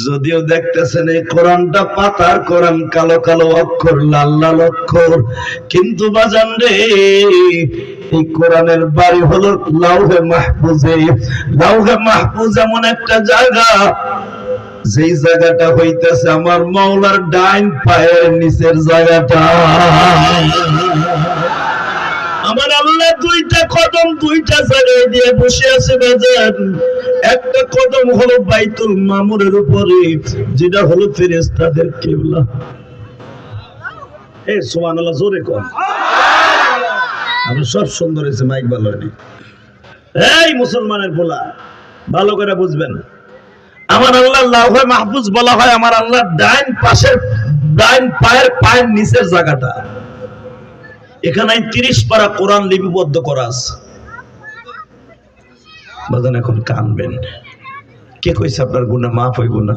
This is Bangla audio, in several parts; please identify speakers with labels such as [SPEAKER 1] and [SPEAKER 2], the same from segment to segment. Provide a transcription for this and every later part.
[SPEAKER 1] যদিও দেখতেছেন এই কোরআনটা পাতার কোরআন, কালো কালো অক্ষর, লাল লাল অক্ষর, কিন্তু বাজান রে এই কোরআনের বাড়ি হলো লাউহে মাহফুজে। লাউহে মাহফুজ এমন একটা জায়গা, যেই জায়গাটা হইতেছে আমার মাওলার ডাইন পায়ের নিচের জায়গাটা। আমার আল্লাহ দুইটা কদম দুইটা জায়গায় দিয়ে বসে আছে বাজার। একটা কদম হলো বাইতুল মামুরের উপরে, যেটা হলো ফেরেশতাদের কিবলা। এই সুবহানাল্লাহ জোরে কর। আমি সব সুন্দর হয়েছে, মাইক ভালো হয়নি। এই মুসলমানের পোলা ভালো করে বুঝবেন, আমার আল্লাহ লাউহে মাহফুজ বলা হয় আমার আল্লাহ ডাইন পাশের, ডাইন পায়ের নিচের জায়গাটা। এখানে 30 পারা কোরআন লিপিবদ্ধ করা আছে। বাজান এখন কানবেন, কে কইছে আপনার গুনাহ মাফ হইব না?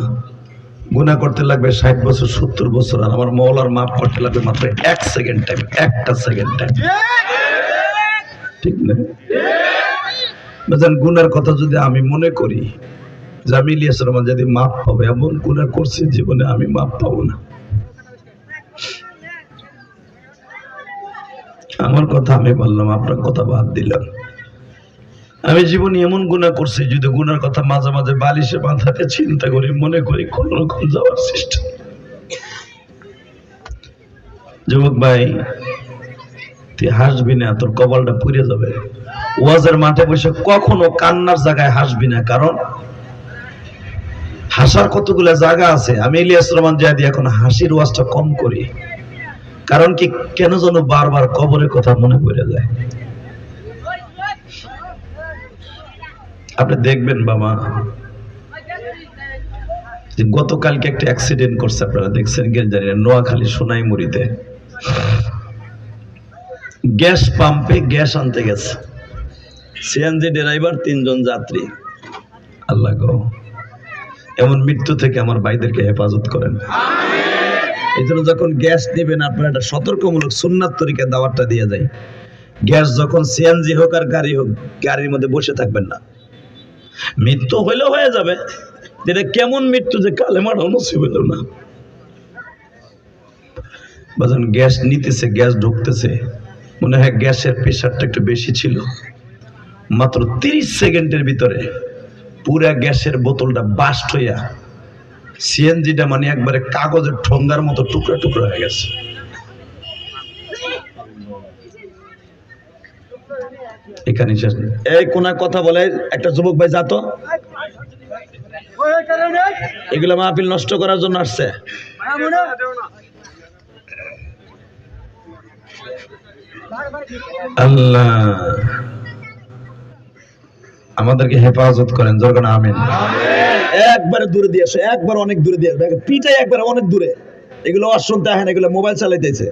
[SPEAKER 1] গুনাহ করতে লাগবে 60 বছর 70 বছর, আর আমার মাওলার মাফ করতে লাগবে মাত্র 1 সেকেন্ড টাইম, একটা সেকেন্ড টাইম। ঠিক না? বাজান গুনার কথা যদি আমি মনে করি যে আমি ইলিয়াস রহমান যদি মাফ পাবো, এমন গুনাহ করছি জীবনে আমি মাফ পাবো না। আমার কথা আমি বললাম, আপনার কথা বাদ দিলাম। আমি জীবনে এমন গুনাহ করছি, যদি গুনার কথা মাঝে মাঝে বালিশে মাথাতে চিন্তা করি, মনে করি কোন রকম যাওয়ার চেষ্টা। যুবক ভাই, তুই হাসবি না, তোর কপালটা পুড়ে যাবে। ওয়াজের মাঠে বসে কখনো কান্নার জায়গায় হাসবি না, কারণ হাসার কতগুলো জায়গা আছে। আমি ইলিয়াস রহমান জিহাদি এখন হাসির ওয়াজটা কম করি, কারণ কি কেন যেন বারবার কবরের কথা মনে পড়ে যায়। আপনি দেখবেন বাবা, গতকালকে একটা অ্যাক্সিডেন্ট করছে, আপনারা দেখছেন কি জানি না, নোয়াখালী সোনাইমুড়িতে। গ্যাস পাম্পে গ্যাস আনতে গেছে, সিএনজি ড্রাইভার 3 জন যাত্রী। আল্লাহ গো, এমন মৃত্যু থেকে আমার ভাইদেরকে হেফাজত করেন। এই জন্য যখন গ্যাস নেবেন আপনারা একটা সতর্কমূলক সুন্নাত তরিকা দাওয়াতটা দিয়ে যায়। গ্যাস যখন সিএনজি হোক আর গাড়ি হোক, গাড়ির মধ্যে বসে থাকবেন না। মৃত্যু হইলেও হয়ে যাবে, যেটা কেমন মৃত্যু যে কালেমাটা নসিব হইল না। বাজান গ্যাস নিতেছে, গ্যাস ঢুকতেছে, মনে হয় গ্যাসের প্রেসারটা একটু বেশি ছিল। মাত্র 30 সেকেন্ডের ভিতরে পুরা গ্যাসের বোতলটা বাস্ট হইয়া সিএনজিটা মানে একবারে কাগজের ঠোঙ্গার মতো টুকরা টুকরা হয়ে গেছে। এখানে শেষ। এই কোন কথা বলে একটা যুবক ভাই, যা তো, এগুলো মাহফিল নষ্ট করার জন্য আসছে। আল্লাহ আমাদেরকে হেফাজত করেন, যখন আমিন। একবারে দূরে দিয়ে আসো, একবার অনেক দূরে দিয়ে আসবে, পিটাই একবার অনেক দূরে। এগুলো আর শুনতে হয় না, এগুলো মোবাইল চালাইতেছে।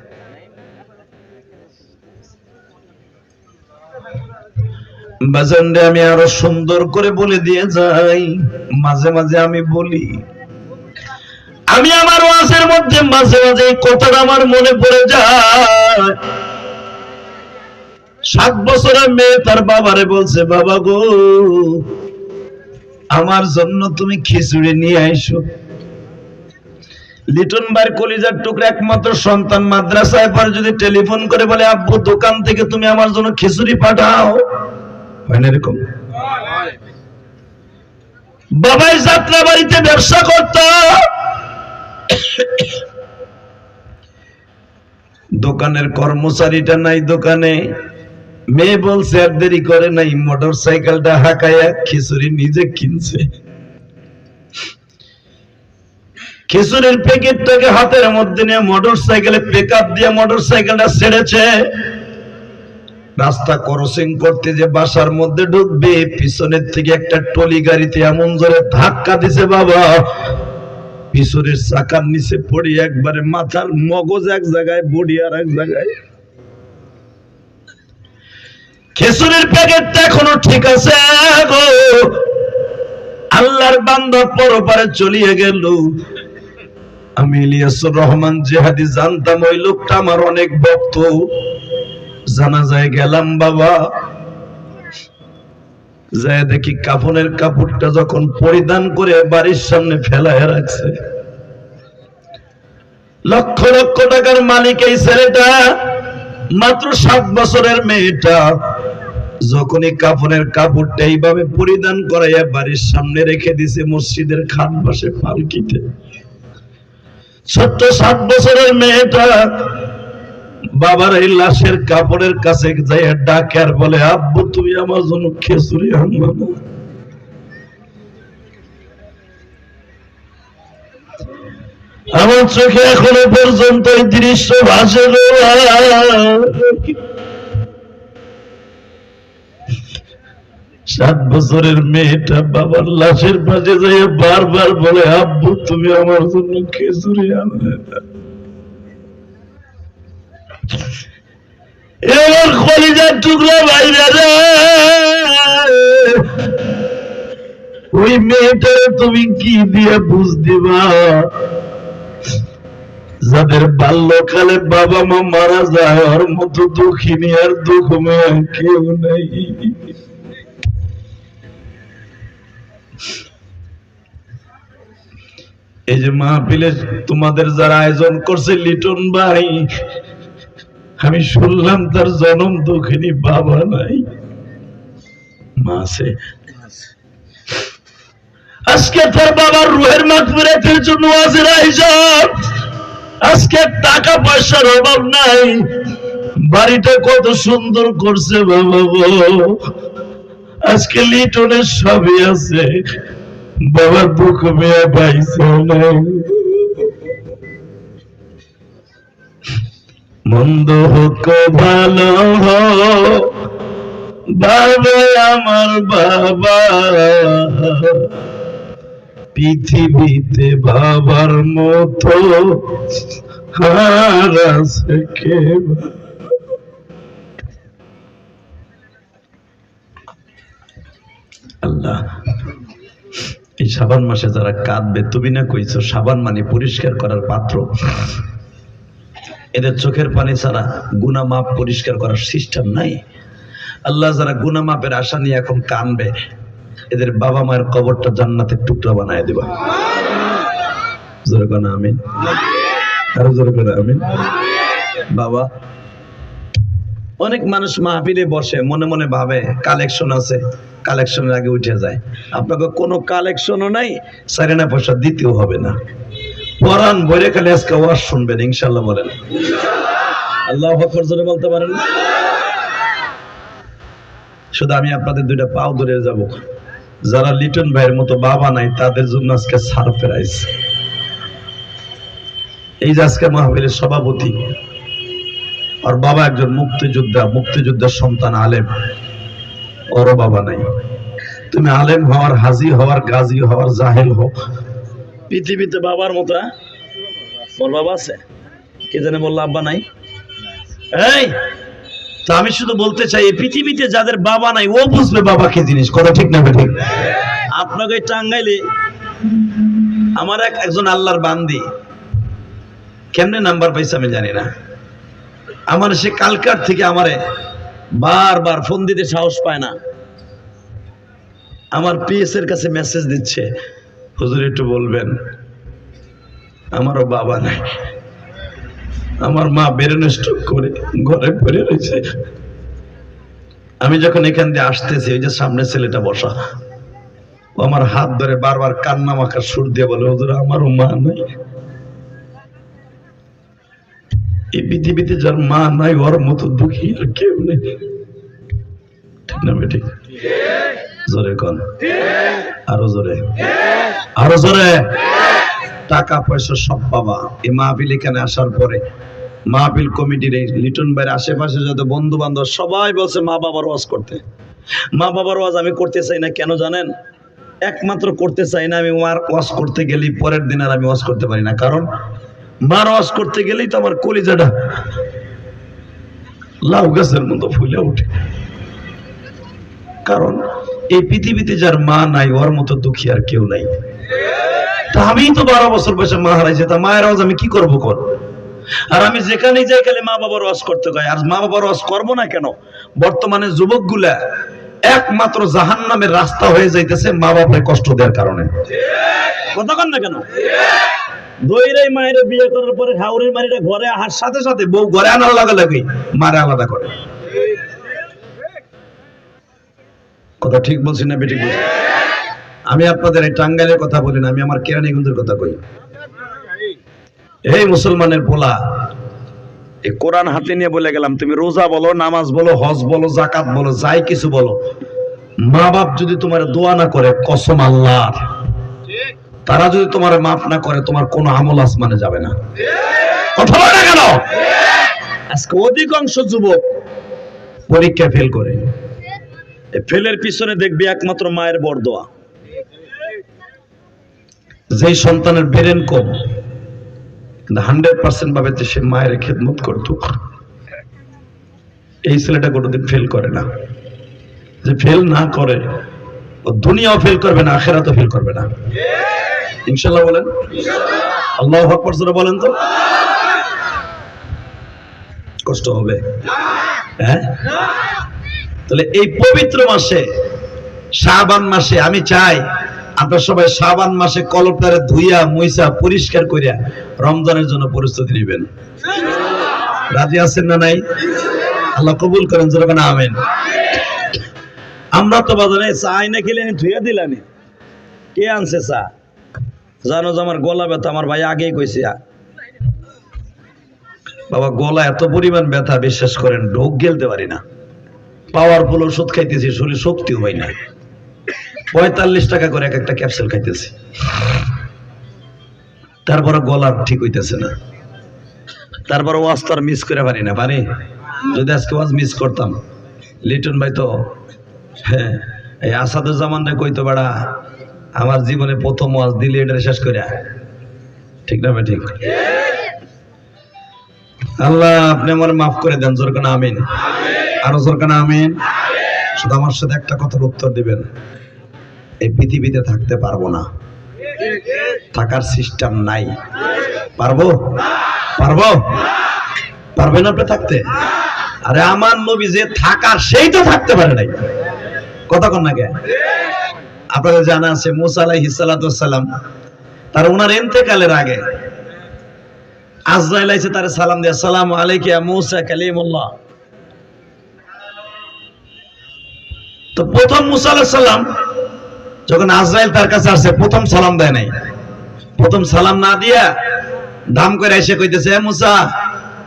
[SPEAKER 1] বাজানরে আমি আরো সুন্দর করে বলে দিয়ে যাই। মাঝে মাঝে আমি বলি, আমি আমার ওয়াজের মধ্যে মাঝে মাঝে কথাটা আমার মনে পড়ে যায়। 7 বছরের মেয়ে তার বাবারে বলছে, বাবা গো আমার জন্য তুমি খিচুড়ি নিয়ে আইসো। লিটন ভাইয়ের কলিজার টুকরা একমাত্র সন্তান মাদ্রাসায় পড়ে, যদি টেলিফোন করে বলে আব্বু দোকান থেকে তুমি আমার জন্য খিচুড়ি পাঠাও, হয় না এরকম? বাবাই যাত্রা বাড়িতে ব্যবসা করত, দোকানের কর্মচারীটা নাই দোকানে। মেয়ে বলছে আর দেরি করে নাই, মোটর সাইকেলটা হাঁকাইয়া খিচুড়ি নিজে কিনছে। খিচুড়ির প্যাকেটটাকে হাতের মধ্যে নিয়ে মোটর সাইকেলে পিকআপ দিয়ে মোটর সাইকেলটা ছেড়েছে। রাস্তা ক্রসিং করতে যে বাসার মধ্যে ঢুকবে, পিছনের থেকে একটা টলি গাড়িতে এমন জোরে ধাক্কা দিছে বাবা, পিছনের চাকার নিচে পড়ি একবারে মাথার মগজ এক জায়গায়, বডি আর এক জায়গায়। খিচুড়ির প্যাকেটটা এখনো ঠিক আছে গো। আল্লাহর বান্দা পরপারে চলিয়ে গেল। আমি ইলিয়াসুর রহমান জিহাদি জানতাম ওই লোকটা আমার অনেক ভক্ত। জানাজায় গেলাম বাবা, যায় দেখি কাফনের কাপড়টা যখন পরিধান করে বাড়ির সামনে ফেলায় রাখছে। লক্ষ লক্ষ টাকার মালিক এই ছেলেটা, মাত্র 7 বছরের মেয়েটা যখনই কাফনের কাপড়টা এইভাবে পরিধান করাইয়া বাড়ির সামনে রেখে দিছে মসজিদের খান পাশে পালকিতে, ছোট্ট 7 বছরের মেয়েটা বাবার এই লাশের কাপড়ের কাছে যাইয়া ডাকে আর বলে, আব্বু তুমি আমার জন্য খিচুড়ি আনবা না? আমার চোখে এখনো পর্যন্ত এই দৃশ্য ভাসে। 7 বছরের মেয়েটা বাবার লাশের পাশে যাইয়া বারবার বলে, আব্বু তুমি আমার জন্য খিচুড়ি আনবে না? এবার কলিজার টুকরা বাইরে রে, ওই মেয়েটা তুমি কি দিয়ে বুঝ দিবা যাদের বাল্যকালে বাবা মা মারা যায়, ওর মতো দুঃখিনী আর দুঃখ মেয়ে কেউ নেই। এই যে মাহফিলে তোমাদের যারা আয়োজন করছে লিটন ভাই, আমি শুনলাম তার জনম দুঃখিনী বাবা নাই, মা আছে। আজকে তার বাবার রুহের মাগফিরাতের জন্য ওয়াজের আয়োজন। আজকে টাকা পয়সার অভাব নাই, বাড়িটা কত সুন্দর করছে বাবা গো, আজকে লিটনের সবই আছে, বাবার দুঃখ মেয়ে পাইছে না। মন্দ হোক ভালো হোক বাবা আমার বাবা, পৃথিবীতে বাবার মতো আর আছে কে? আল্লাহ, এই শাবান মাসে যারা কাঁদবে, তুমি না কইছো শাবান মানে পরিষ্কার করার পাত্র, এদের চোখের পানি ছাড়া গুনাহ মাপ পরিষ্কার করার সিস্টেম নাই। আল্লাহ যারা গুনাহ মাপের আশা নিয়ে এখন কাঁদবে, এদের বাবা মায়ের কবরটা জান্নাতের টুকরা বানায় দিবা। জোরে কোন আমিন, আরো জোরে কোন আমিন। বাবা, অনেক মানুষ মাহফিলে বসে মনে মনে ভাবে কালেকশন আছে, কালেকশনের আগে উঠে যায়। আপনাকে কোনো কালেকশনও নাই, সারেনা পয়সা দিতেও হবে না, পরান বইরে খালি আজকে ওয়াজ শুনবেন ইনশাআল্লাহ। বলেন আল্লাহু আকবার, জোরে বলতে পারেন? শুধু আমি আপনাদের 2টা পাও ধরে যাব, যারা লিটন ভাইয়ের মতো বাবা নাই তাদের জন্য আজকে সারপ্রাইজ। এই যে আজকে মাহফিলের সভাপতি, আর বাবা একজন মুক্তিযোদ্ধা, মুক্তিযোদ্ধার সন্তান, আলেম, ওরও বাবা নাই। তুমি আলেম হওয়ার, হাজি হওয়ার, গাজী হওয়ার, জাহেল হোক, পৃথিবীতে বাবার মতো ওর বাবা আছে? কে জানে বললো আব্বা নাই? এই তো আমি শুধু বলতে চাই, এই পৃথিবীতে যাদের বাবা নাই ও বুঝবে বাবা কি জিনিস। কথা ঠিক না ঠিক? আপনাকে টাঙ্গাইলে আমার একজন আল্লাহর বান্দি, কেমনে নাম্বার পাইছে আমি জানি না, আমার সে কালকার থেকে আমারে বারবার ফোন দিতে সাহস পায় না, আমার পিএস এর কাছে মেসেজ দিচ্ছে, হুজুর একটু বলবেন আমারও বাবা নাই, আমার মা ব্রেন স্ট্রোক করে ঘরে পড়ে রয়েছে। আমি যখন এখান দিয়ে আসতেছি, ওই যে সামনে ছেলেটা বসা, ও আমার হাত ধরে বারবার কান্না মাখার সুর দিয়ে বলে, হুজুর আমারও মা নাই। এই পৃথিবীতে যার মা নাই ওর মতো দুঃখী আর কেউ নেই। ঠিক না বেটি? জোরে কোন, আরো জোরে, আরো জোরে। টাকা পয়সা সব পাবা। এই মাহফিল এখানে আসার পরে মাহফিল কমিটির এই লিটন ভাইয়ের আশেপাশে যত বন্ধু বান্ধব সবাই বলছে মা বাবার ওয়াজ করতে। মা বাবার ওয়াজ আমি করতে চাই না, কেন জানেন? একমাত্র করতে চাই না, আমি মার ওয়াজ করতে গেলেই পরের দিন আর আমি ওয়াজ করতে পারি না, কারণ মার ওয়াজ করতে গেলেই তো আমার কলিজাটা লাউ গাছের মতো ফুলে ওঠে। কারণ এই পৃথিবীতে যার মা নাই ওর মতো দুঃখী আর কেউ নাই। তা আমি তো 12 বছর বয়সে মা হারাইছে, তা মায়ের ওয়াজ আমি কি করবো কর? আর আমি যেখানে যাই খালি মা বাবার ওয়াজ করতে গাই। আর মা বাবার ওয়াজ করবো না কেন? বর্তমানে যুবকগুলা একমাত্র জাহান্নামের রাস্তা হয়ে যাইতেছে মা বাপের কষ্ট দেওয়ার কারণে। কথা কন না কেন? দইরাই মায়ের বিয়ে করার পরে হাউরের মারিটা ঘরে আসার সাথে সাথে বউ ঘরে আনার লাগে লাগে মারে আলাদা করে। কথা ঠিক বলছি না বেঠিক বলছি? আমি আপনাদের এই টাঙ্গাইলের কথা বলি না, আমি আমার কেরানীগঞ্জের কথা কই। এই মুসলমানের পোলা এই কোরআন হাতে নিয়ে বলে গেলাম, তুমি রোজা বলো, নামাজ বলো, হজ বলো, জাকাত বলো, যাই কিছু বলো, মা বাপ যদি তোমার দোয়া না করে, কসম আল্লাহর, তারা যদি তোমার মাফ না করে, তোমার কোনো আমল আসমানে যাবে না। কথা বলে না কেন? আজকে অধিকাংশ যুবক পরীক্ষা ফেল করে, ফেলের পিছনে দেখবি একমাত্র মায়ের বরদোয়া। যেই সন্তানের ব্রেন কম, 100% ভাবে যে সে মায়ের খেদমত করত, এই ছেলেটা কোনোদিন ফেল করে না। যে ফেল না করে, ও দুনিয়াও ফেল করবে না, আখিরাতও ফেল করবে না। ইনশাআল্লাহ বলেন, আল্লাহু আকবার জোরে বলেন তো। কষ্ট হবে? হ্যাঁ। তাহলে এই পবিত্র মাসে, শাবান মাসে, আমি চাই আপনারা সবাই শাবান মাসে কলবটারে ধুইয়া মুইসা পরিষ্কার করিয়া রমজানের জন্য প্রস্তুতি নেবেন। রাজি আছেন না নাই? আল্লাহ কবুল করেন, জোরে বলেন আমিন। আমরা তো বাজারে চা আইনা খেলে ধুইয়া দিলানি, কে আনছে চা? জানো যে আমার গলা ব্যথা, আমার ভাই আগেই কইছে বাবা গলা এত পরিমাণ ব্যথা, বিশ্বাস করেন ঢোক গেলতে পারি না, পাওয়ারফুল ওষুধ খাইতেছি, শরীর শক্তিও হয় না, 45 টাকা করে এক একটা ক্যাপসুল খাইতেছি, তারপরে গলা ঠিক হইতেছে না, তারপরে ওয়াজ তো আর মিস করে পারি না। পারি? যদি আজকে ওয়াজ মিস করতাম, লিটন ভাই তো হ্যাঁ এই আসাদুজ্জামান রে কইতো, বেড়া আমার জীবনে প্রথম ওয়াজ দিলে এটা শেষ করে, ঠিক না ভাই? ঠিক। আল্লাহ আপনি আমার মাফ করে দেন, জোর করে আমিন। আরো জোর করে আমিন। শুধু আমার সাথে একটা কথার উত্তর দিবেন, এই পৃথিবীতে থাকতে পারবো না, থাকার সিস্টেম নাই। পারবো? পারবো? পারবেন আপনি থাকতে? আরে আমার নবী যে থাকার, সেই তো থাকতে পারে নাই। কথা কন না কে? আপনাদের জানা আছে মুসা আলাইহিস সালাতু ওয়াস সালাম, তার ওনার ইন্তেকালের আগে আজরাইল আইছে তারে সালাম দিয়ে, আসসালামু আলাইকা ইয়া মুসা কালিমুল্লাহ। তো প্রথম মুসা আলাইহিস সালাম যখন আজরাইল তার কাছে আসে, প্রথম সালাম দেয় নাই। প্রথম সালাম না দিয়া দাম করে এসে কইতেছে, হে মুসা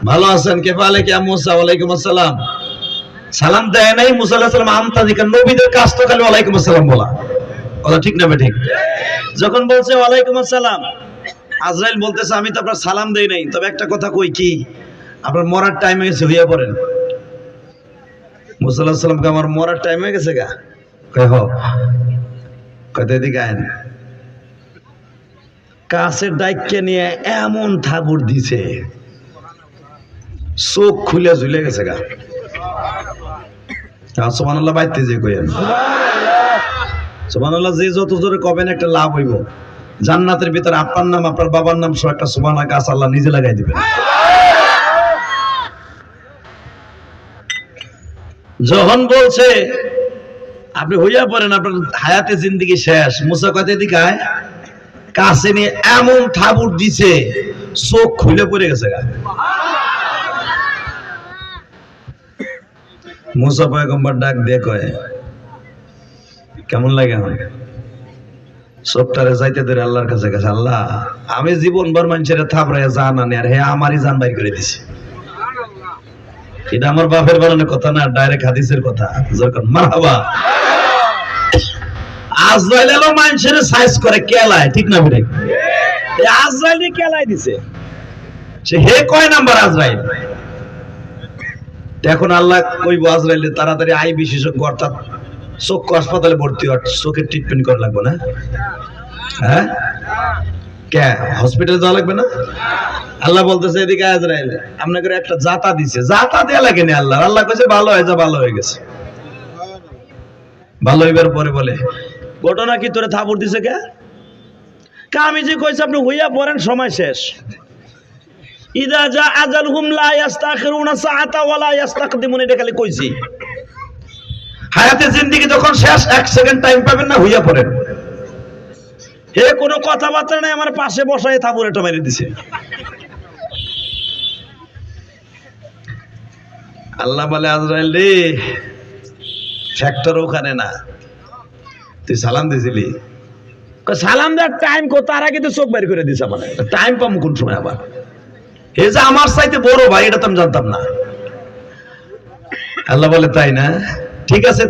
[SPEAKER 1] ভালো আছেন? কে আলাইকা ইয়া মুসা, ওয়ালাইকুম আসসালাম। সালাম দেয় নাই। মুসা আলাইহিস সালাম আমতাদিকা, নবীদের কাজ তো খালি ওয়ালাইকুম আসসালাম বলা। কথা ঠিক না ঠিক? যখন বলছে ওয়ালাইকুম আসসালাম, আজরাইল বলতেছে আমি তো আপনার সালাম দেই নাই, তবে একটা কথা কই, কি আপনার মরার টাইম হয়ে গেছে, হইয়া পড়েন। মুসা আলাইহিস সালামকে আমার মরার টাইম হয়ে গেছে গা? কয় হ। কয় এদিকে আইন। কাছের দায়িত্বে নিয়ে এমন থাবুর দিছে, চোখ খুলে ঝুলে গেছে গা। সুবহানাল্লাহ বাইতে যে কইেন সুবহানাল্লাহ, যে যত জোরে কবেন একটা লাভ হইব। জান্নাতের ভিতরে আপনার নাম, আপনার বাবার নাম সহ একটা সুবহানাল্লাহ গাছ আল্লাহ নিজে লাগাই দিবেন। যখন বলছে আপনি হইয়া পড়েন, আপনার হায়াতে জিন্দেগি শেষ, মুসা কয় এদিকে আয়। কাছে নিয়ে এমন থাবুর দিছে, চোখ খুলে পড়ে গেছে গা। মুসা পয়গম্বর ডাক দিয়ে কয়, কেমন লাগে আমার? সবটারে যাইতে ধরে আল্লাহর কাছে গেছে, আল্লাহ আমি জীবনভর মানুষের থাবড়ায় জান আনি, আর হে আমারই জান বাইর করে দিছি। এটা আমার বাপের বানানো কথা না, ডাইরেক্ট হাদিসের কথা। যখন মারহাবা, আজরাইল এলো মানুষের সাইজ করে কেলায়, ঠিক না বেটা? আজরাইল কেলায় দিছে, সে হে কয় নাম্বার আজরাইল। এখন আল্লাহ কইব আজরাইলে তাড়াতাড়ি আই বিশেষজ্ঞ, অর্থাৎ চক্ষু হাসপাতালে ভর্তি হওয়ার, চোখের ট্রিটমেন্ট করা লাগবে না? হ্যাঁ, কে হসপিটালে যাওয়া লাগবে না? আল্লাহ বলতেছে এদিকে আজরাইল আপনাকে একটা জাতা দিছে, জাতা দেয়া লাগে না। আল্লাহ আল্লাহ কইছে ভালো হয়ে যা, ভালো হয়ে গেছে। ভালো হইবার পরে বলে, ঘটনা কি তোরে থাবুর দিছে কে? আমি যে কইছি আপনি হইয়া পড়েন, সময় শেষ। ইদা জা আজালহুম লা ইস্তাখিরুনা সাআতা ওয়া লা ইস্তাকদিমুন, এটা খালি কইছি। হায়াতে জিন্দেগি যখন শেষ, 1 সেকেন্ড টাইম পাবেন না, হইয়া পড়েন। হে কোনো কথাবার্তা নাই, আমার পাশে বসায় থাবুরেটা মেরে দিছে। আল্লাহ বলে, আজরাইল রে, ফ্যাক্টর ওখানে না, তুই সালাম দিছিলি? সালাম দেওয়ার টাইম কো, তার আগে তো চোখ বের করে দিছে। আমার টাইম পাম কোন সময়? আবার এ যে আমার চাইতে বড় ভাই, এটা তো আমি জানতাম না। আল্লাহ বলে, তাই না? ঠিক আছে,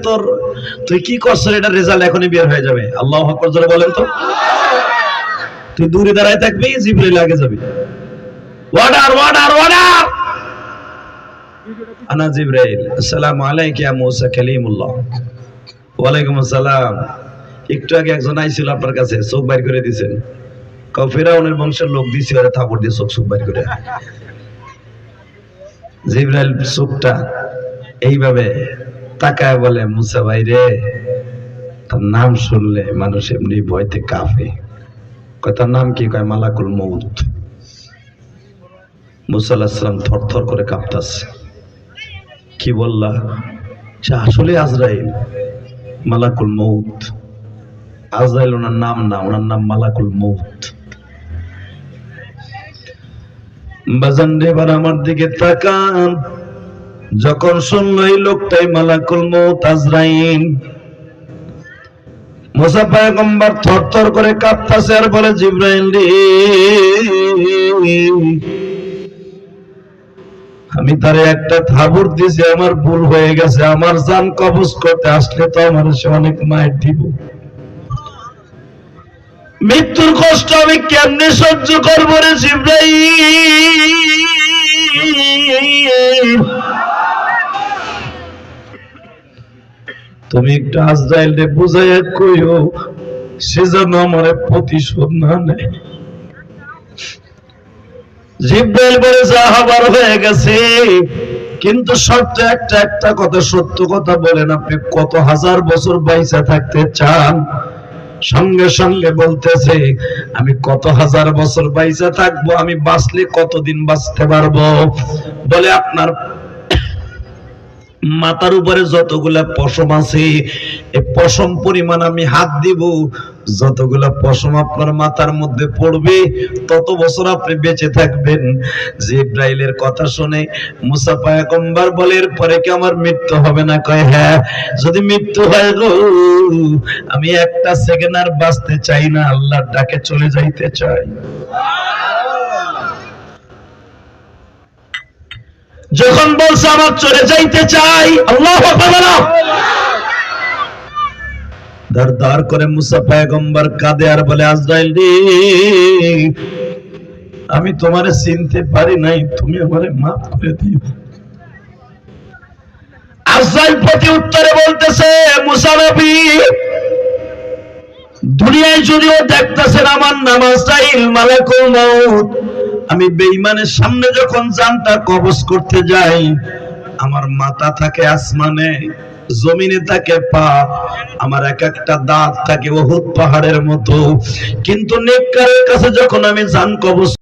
[SPEAKER 1] তুই কি করছিস এটা রেজাল্ট এখনই বের হয়ে যাবে। আল্লাহু আকবার জোরে বলেন তো। তুই দূরে দাঁড়ায় থাকবি, জিবরাইল আগে যাবে। Order order order. আনা জিবরাইল, আসসালামু আলাইকা ইয়া মূসা কালিমুল্লাহ। ওয়া আলাইকুম আসসালাম। একটু আগে একজন আইছিল আপনার কাছে, চোখ বাইর করে দিয়েছেন। ফিরাউনের বংশের লোক দিছে, ওরে থাপড় দিয়ে চোখ বাইর করে। জিবরাইল চোখটা এইভাবে তাকায় বলে, মুসা ভাই রে, তার নাম শুনলে মানুষ এমনি ভয়তে কাঁপে। কয় তার নাম কি? কয় মালাকুল মউত। মুসা আলাইহিস সালাম থরথর করে কাঁপতাছে। কি বললা? সে আসলে আজরাইল, মালাকুল মউত। আজরাইল ওনার নাম না, ওনার নাম মালাকুল মউত। বাজান রে, এবার আমার দিকে তাকান। যখন শুনল এই লোকটাই মালাকুল মউত, আজরাইল, মুসা পয়গম্বর থরথর করে কাঁপতাছে আর বলে, জিবরাইল রে, আমি তারে একটা থাবুর দিছি, আমার ভুল হয়ে গেছে। আমার জান কবজ করতে আসলে তো আমার সে অনেক মায়ের দিব। মৃত্যুর কষ্ট আমি কেমনে সহ্য করবো রে জিবরাইল? তুমি একটু আজরাইল রে বুঝাইয়া কইও, সে যেন আমার প্রতিশোধ না নেয়। জিবরাইল বলে, যা হবার হয়ে গেছে, কিন্তু শর্ত একটা কথা, সত্য কথা বলেন, আপনি কত হাজার বছর বাইচা থাকতে চান? সঙ্গে সঙ্গে বলতেছে, আমি কত হাজার বছর বাইচা থাকবো, আমি বাঁচলে কতদিন বাঁচতে পারবো? বলে, আপনার মাথার উপরে যতগুলা পশম আছে, এই পশম পরিমাণ আমি হাত দিব, যতগুলা পশম আপনার মাথার মধ্যে পড়বে তত বছর আপনি বেঁচে থাকবেন। জিবরাইলের কথা শুনে মুসা পয়গম্বর বলে, এরপরে কি আমার মৃত্যু হবে না? কয়, হ্যাঁ, যদি মৃত্যু হয় গো, আমি একটা সেকেন্ড আর বাঁচতে চাই না, আল্লাহর ডাকে চলে যাইতে চাই। যখন বলছে আমার চলে যাইতে চাই, আল্লাহু আকবার, দাঁড় করে মুসা পয়গম্বর কাঁদে আর বলে, আজরাইল রে, আমি তোমারে চিনতে পারি নাই, তুমি আমারে মাফ করে দিও। আজরাইল প্রতি উত্তরে বলতেছে, মুসা নবী, দুনিয়ায় যদিও দেখতেছেন আমার নাম আজরাইল, মালাকুল মউত, আমি বেঈমানের সামনে যখন জানটা কবজ করতে যাই, আমার মাথা থাকে আসমানে, জমিনে থাকে পা, আমার এক একটা দাঁত থাকে উহুদ পাহাড়ের মতো। কিন্তু নেককারের কাছে যখন আমি জান কবজ